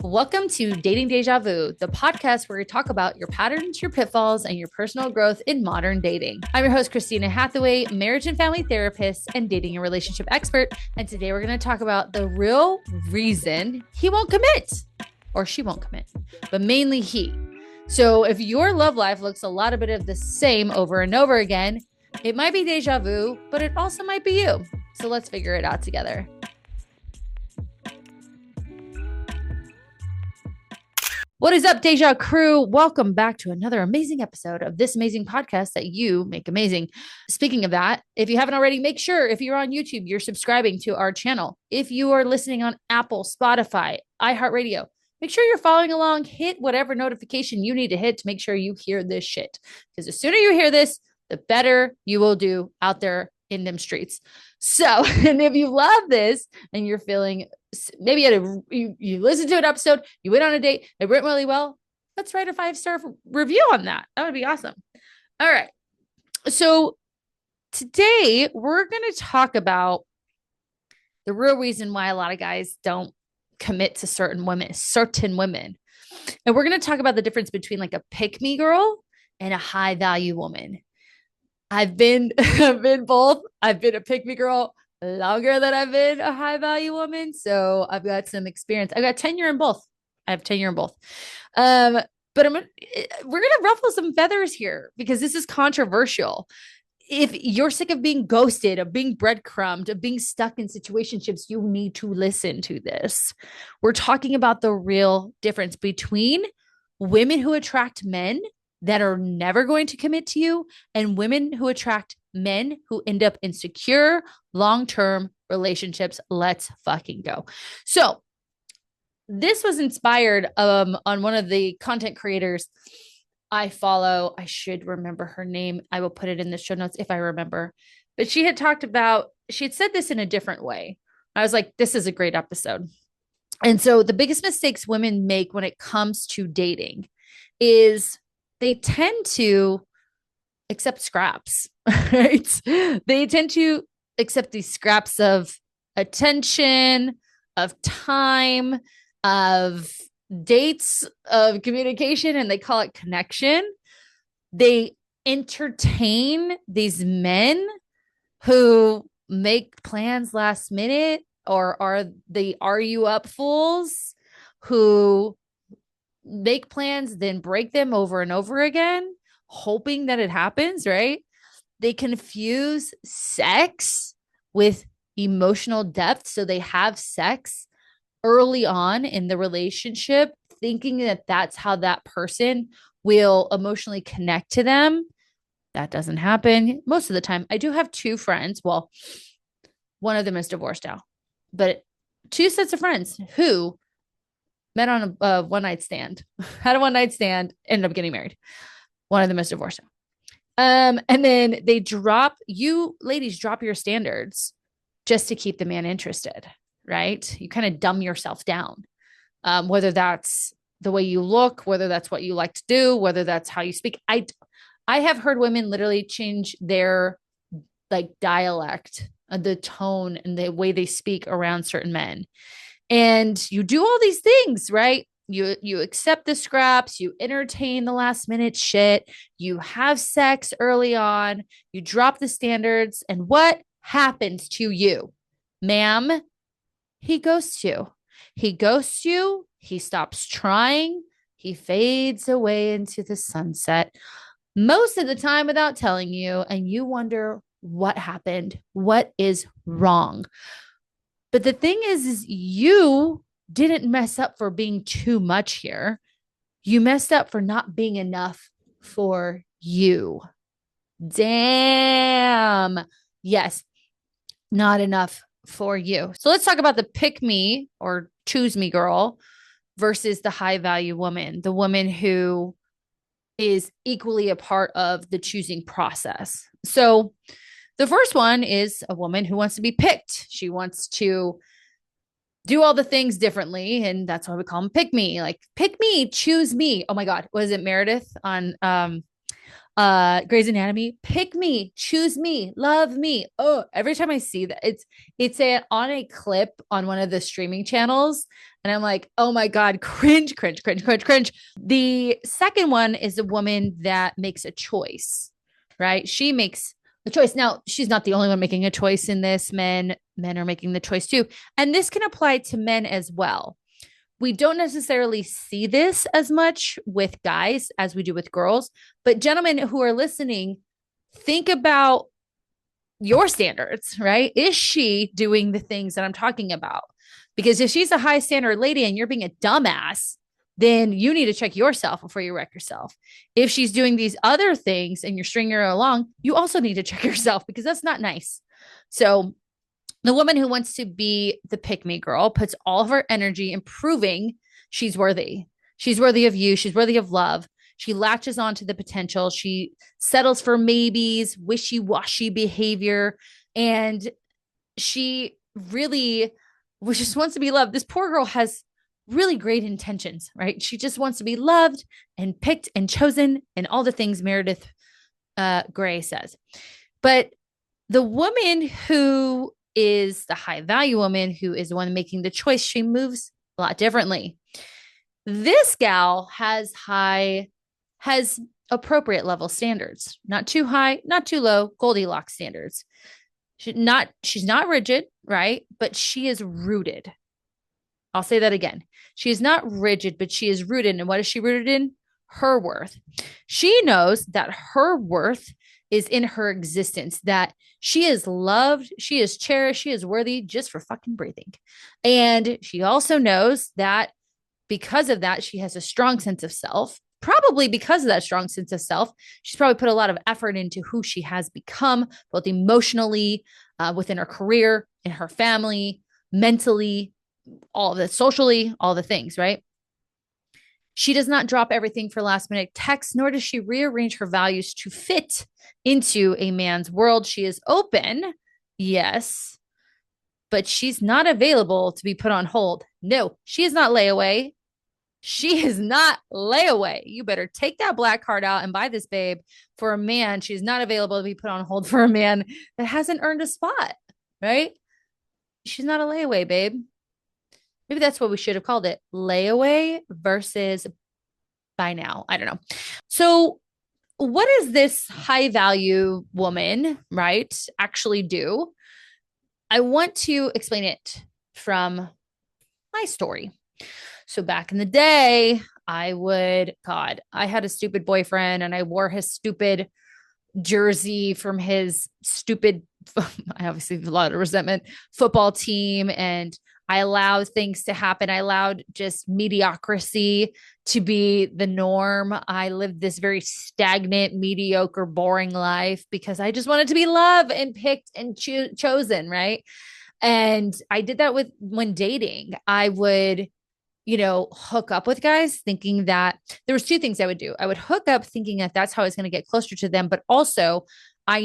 Welcome to Dating Deja Vu, the podcast where we talk about your patterns, your pitfalls, and your personal growth in modern dating. I'm your host, Christina Hathaway, marriage and family therapist and dating and relationship expert. And today we're going to talk about the real reason he won't commit or she won't commit, but mainly he. So if your love life looks a lot of bit of the same over and over again, it might be deja vu, but it also might be you. So let's figure it out together. What is up, Deja crew? Welcome back to another amazing episode of this amazing podcast that you make amazing. Speaking of that, if you haven't already, make sure if you're on YouTube, you're subscribing to our channel. If you are listening on Apple, Spotify, iHeartRadio, make sure you're following along. Hit whatever notification you need to hit to make sure you hear this shit. Because the sooner you hear this, the better you will do out there in them streets. So, and if you love this and you're feeling maybe you listened to an episode, you went on a date, it went really well, let's write a 5-star review on that. That would be awesome. All right. So today we're going to talk about the real reason why a lot of guys don't commit to certain women. And we're going to talk about the difference between like a pick-me girl and a high value woman. I've been both. I've been a pick-me girl longer than I've been a high value woman. So I've got some experience. I've got tenure in both. I have tenure in both. But we're going to ruffle some feathers here because this is controversial. If you're sick of being ghosted, of being breadcrumbed, of being stuck in situationships, you need to listen to this. We're talking about the real difference between women who attract men that are never going to commit to you and women who attract men who end up in secure, long-term relationships. Let's fucking go. So this was inspired on one of the content creators I follow. I should remember her name. I will put it in the show notes if I remember. But she had said this in a different way. I was like, this is a great episode. And so the biggest mistakes women make when it comes to dating is they tend to accept scraps, right? They tend to accept these scraps of attention, of time, of dates, of communication, and they call it connection. They entertain these men who make plans last minute or are you up fools who make plans, then break them over and over again, hoping that it happens, right? They confuse sex with emotional depth. So they have sex early on in the relationship, thinking that that's how that person will emotionally connect to them. That doesn't happen most of the time. I do have two friends. Well, one of them is divorced now, but two sets of friends who met on a one-night stand, had a one-night stand, ended up getting married. One of them is divorced. And then ladies drop your standards just to keep the man interested, right? You kind of dumb yourself down, whether that's the way you look, whether that's what you like to do, whether that's how you speak. I have heard women literally change their like dialect, the tone and the way they speak around certain men. And you do all these things, right? You accept the scraps, you entertain the last minute shit, you have sex early on, you drop the standards, and what happens to you? Ma'am, he ghosts you. He ghosts you, he stops trying, he fades away into the sunset, most of the time without telling you, and you wonder what happened, what is wrong. But the thing is you didn't mess up for being too much here. You messed up for not being enough for you. Damn. Yes, not enough for you. So let's talk about the pick me or choose me girl versus the high value woman, the woman who is equally a part of the choosing process. So the first one is a woman who wants to be picked. She wants to do all the things differently. And that's why we call them pick me. Like, pick me, choose me. Oh my God. Was it Meredith on Grey's Anatomy? Pick me, choose me, love me. Oh, every time I see that, it's on a clip on one of the streaming channels. And I'm like, oh my God, cringe, cringe, cringe, cringe, cringe. The second one is a woman that makes a choice, right? She makes a choice. Now, she's not the only one making a choice in this. Men are making the choice too. And this can apply to men as well. We don't necessarily see this as much with guys as we do with girls, but gentlemen who are listening, think about your standards, right? Is she doing the things that I'm talking about? Because if she's a high standard lady and you're being a dumbass, then you need to check yourself before you wreck yourself. If she's doing these other things and you're stringing her along, you also need to check yourself because that's not nice. So the woman who wants to be the pick me girl puts all of her energy in proving she's worthy. She's worthy of you. She's worthy of love. She latches onto the potential. She settles for maybes, wishy washy behavior. And she really just wants to be loved. This poor girl has really great intentions, right? She just wants to be loved and picked and chosen and all the things Meredith Grey says. But the woman who is the high value woman, who is the one making the choice, she moves a lot differently. This gal has appropriate level standards, not too high, not too low, Goldilocks standards. She's not rigid, right? But she is rooted. I'll say that again. She is not rigid, but she is rooted. And what is she rooted in? Her worth. She knows that her worth is in her existence, that she is loved, she is cherished, she is worthy just for fucking breathing. And she also knows that because of that, she has a strong sense of self. Probably because of that strong sense of self, she's probably put a lot of effort into who she has become, both emotionally, within her career, in her family, mentally, all of the socially, all the things, right? She does not drop everything for last minute texts, nor does she rearrange her values to fit into a man's world. She is open, yes, but she's not available to be put on hold. No, she is not layaway. She is not layaway. You better take that black card out and buy this babe for a man. She's not available to be put on hold for a man that hasn't earned a spot, right? She's not a layaway, babe. Maybe that's what we should have called it. Layaway versus buy now. I don't know. So what does this high value woman, right, actually do? I want to explain it from my story. So back in the day, I had a stupid boyfriend and I wore his stupid jersey from his stupid, I obviously have a lot of resentment, football team. And I allowed things to happen. I allowed just mediocrity to be the norm. I lived this very stagnant, mediocre, boring life because I just wanted to be loved and picked and chosen, right? And I did that when dating. I would hook up with guys thinking that there was two things I would do. I would hook up thinking that that's how I was going to get closer to them. But also I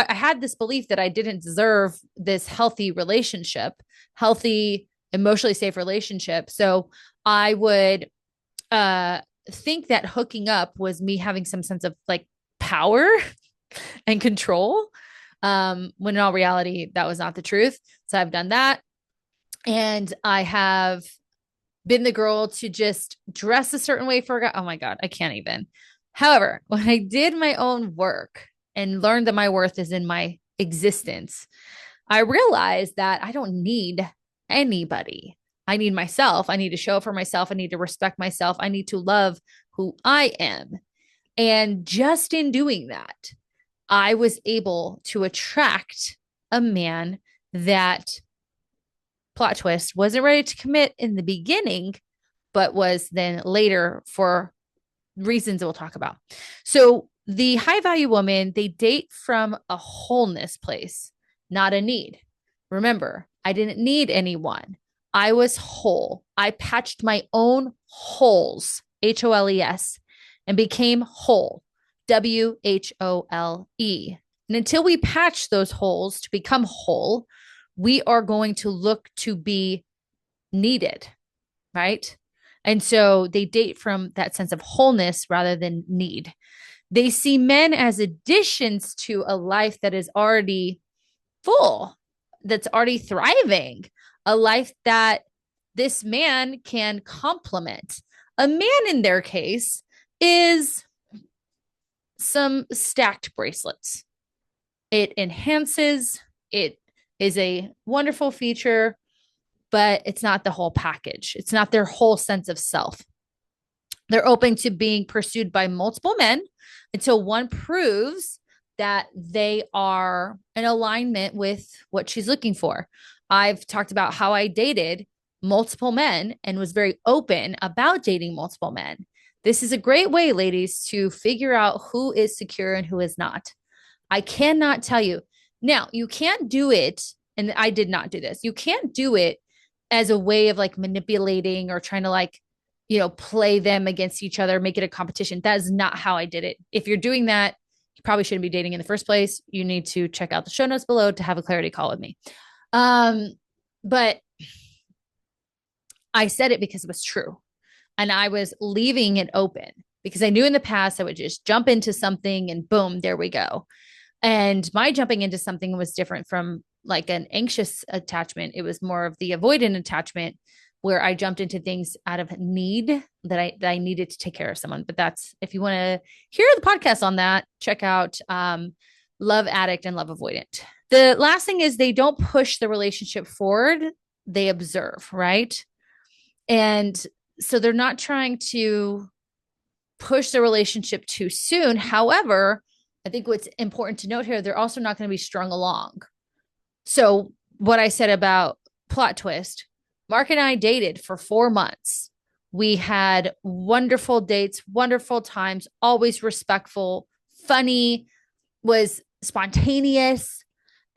had this belief that I didn't deserve this healthy relationship, healthy, emotionally safe relationship. So I would think that hooking up was me having some sense of like power and control. When in all reality, that was not the truth. So I've done that. And I have been the girl to just dress a certain way for a guy. Oh my God, I can't even. However, when I did my own work and learned that my worth is in my existence, I realized that I don't need anybody. I need myself. I need to show up for myself. I need to respect myself. I need to love who I am. And just in doing that, I was able to attract a man that, plot twist, wasn't ready to commit in the beginning, but was then later for reasons we'll talk about. So the high value woman, they date from a wholeness place, not a need. Remember, I didn't need anyone. I was whole. I patched my own holes, Holes, and became whole, Whole. And until we patch those holes to become whole, we are going to look to be needed, right? And so they date from that sense of wholeness rather than need. They see men as additions to a life that is already full, that's already thriving, a life that this man can complement. A man in their case is some stacked bracelets. It enhances, it is a wonderful feature, but it's not the whole package. It's not their whole sense of self. They're open to being pursued by multiple men until one proves that they are in alignment with what she's looking for. I've talked about how I dated multiple men and was very open about dating multiple men. This is a great way, ladies, to figure out who is secure and who is not. I cannot tell you. Now, you can't do it, and I did not do this. You can't do it as a way of like manipulating or trying to like, play them against each other, make it a competition. That is not how I did it. If you're doing that, you probably shouldn't be dating in the first place. You need to check out the show notes below to have a clarity call with me. But I said it because it was true. And I was leaving it open because I knew in the past I would just jump into something and boom, there we go. And my jumping into something was different from like an anxious attachment. It was more of the avoidant attachment where I jumped into things out of need that I needed to take care of someone. But that's, if you want to hear the podcast on that, check out Love Addict and Love Avoidant. The last thing is they don't push the relationship forward. They observe, right? And so they're not trying to push the relationship too soon. However, I think what's important to note here, they're also not going to be strung along. So what I said about plot twist, Mark and I dated for 4 months. We had wonderful dates, wonderful times, always respectful, funny, was spontaneous.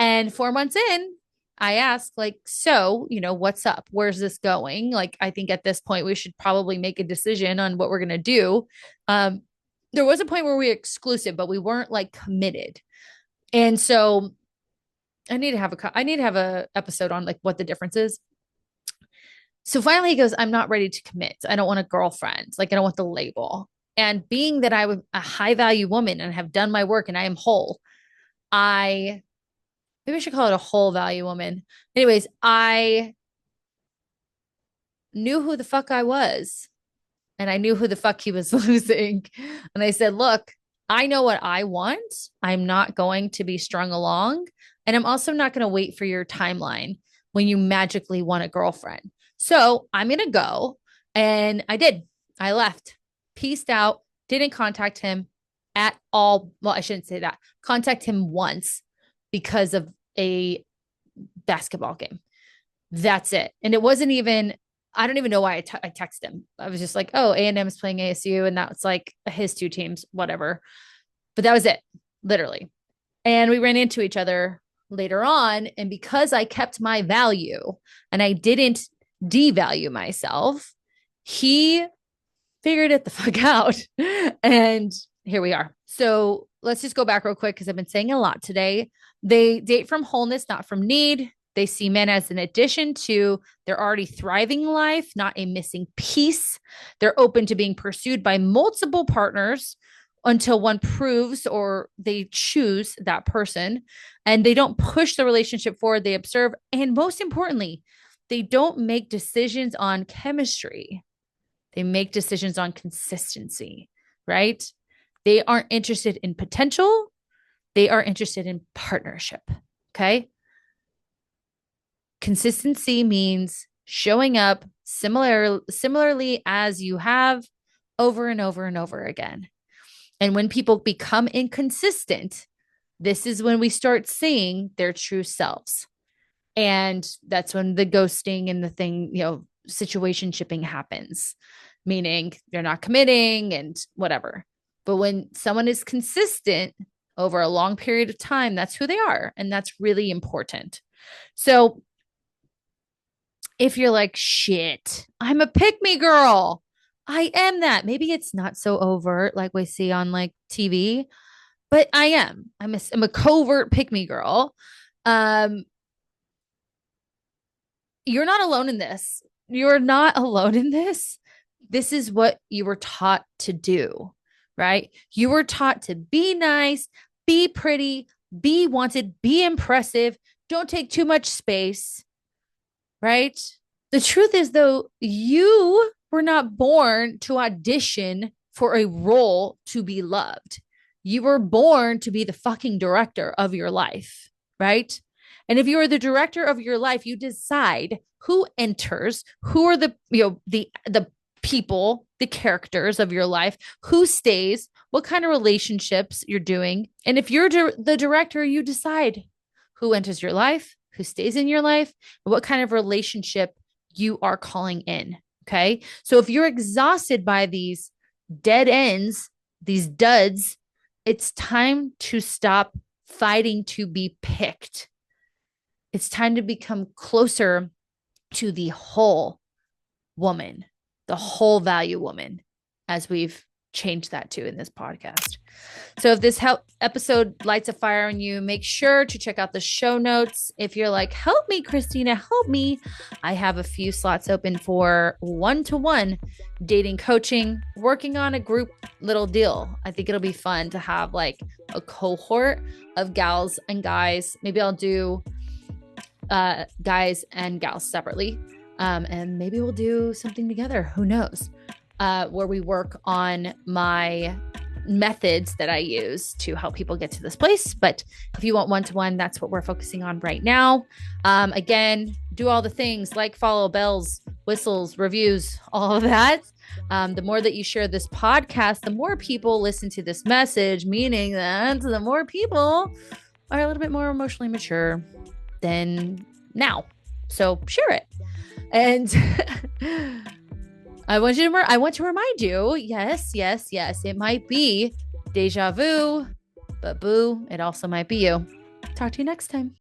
And 4 months in, I asked, like, so, what's up? Where's this going? Like, I think at this point, we should probably make a decision on what we're going to do. There was a point where we were exclusive, but we weren't like committed. And so I need to have a episode on like what the difference is. So finally he goes, I'm not ready to commit. I don't want a girlfriend. Like, I don't want the label. And being that I'm a high value woman and have done my work and I am whole, maybe I should call it a whole value woman. Anyways, I knew who the fuck I was and I knew who the fuck he was losing. And I said, look, I know what I want. I'm not going to be strung along. And I'm also not going to wait for your timeline when you magically want a girlfriend. So I'm going to go. And I did. I left, peaced out, didn't contact him at all. Well, I shouldn't say that. Contact him once because of a basketball game. That's it. And it wasn't even, I don't even know why I texted him. I was just like, oh, A&M is playing ASU. And that's like his two teams, whatever. But that was it, literally. And we ran into each other later on. And because I kept my value and I didn't devalue myself, he figured it the fuck out. And here we are. So let's just go back real quick because I've been saying a lot today. They date from wholeness, not from need. They see men as an addition to their already thriving life, not a missing piece. They're open to being pursued by multiple partners until one proves or they choose that person. And they don't push the relationship forward. They observe. And most importantly, they don't make decisions on chemistry. They make decisions on consistency, right? They aren't interested in potential. They are interested in partnership. Okay. Consistency means showing up similarly as you have over and over and over again. And when people become inconsistent, this is when we start seeing their true selves. And that's when the ghosting and the thing, situation shipping happens, meaning they're not committing and whatever. But when someone is consistent over a long period of time, that's who they are. And that's really important. So if you're like, shit, I'm a pick-me girl, I am that. Maybe it's not so overt like we see on like TV, but I am. I'm a covert pick-me girl. You're not alone in this. You're not alone in this. This is what you were taught to do, right? You were taught to be nice, be pretty, be wanted, be impressive. Don't take too much space, right? The truth is, though, you were not born to audition for a role to be loved. You were born to be the fucking director of your life, right? And if you are the director of your life, you decide who enters, who are the people, the characters of your life, who stays, what kind of relationships you're doing. And if you're the director, you decide who enters your life, who stays in your life, and what kind of relationship you are calling in. Okay. So if you're exhausted by these dead ends, these duds, it's time to stop fighting to be picked. It's time to become closer to the whole woman, the whole value woman, as we've changed that to in this podcast. So if this episode lights a fire on you, make sure to check out the show notes. If you're like, help me, Christina, help me, I have a few slots open for one-to-one dating coaching, working on a group little deal. I think it'll be fun to have like a cohort of gals and guys. Maybe I'll do guys and gals separately. And maybe we'll do something together. Who knows? Where we work on my methods that I use to help people get to this place. But if you want one-to-one, that's what we're focusing on right now. Again, do all the things like follow, bells, whistles, reviews, all of that. The more that you share this podcast, the more people listen to this message, meaning that the more people are a little bit more emotionally mature than now. So share it. And I want to remind you, yes, it might be deja vu, but boo, it also might be you. Talk to you next time.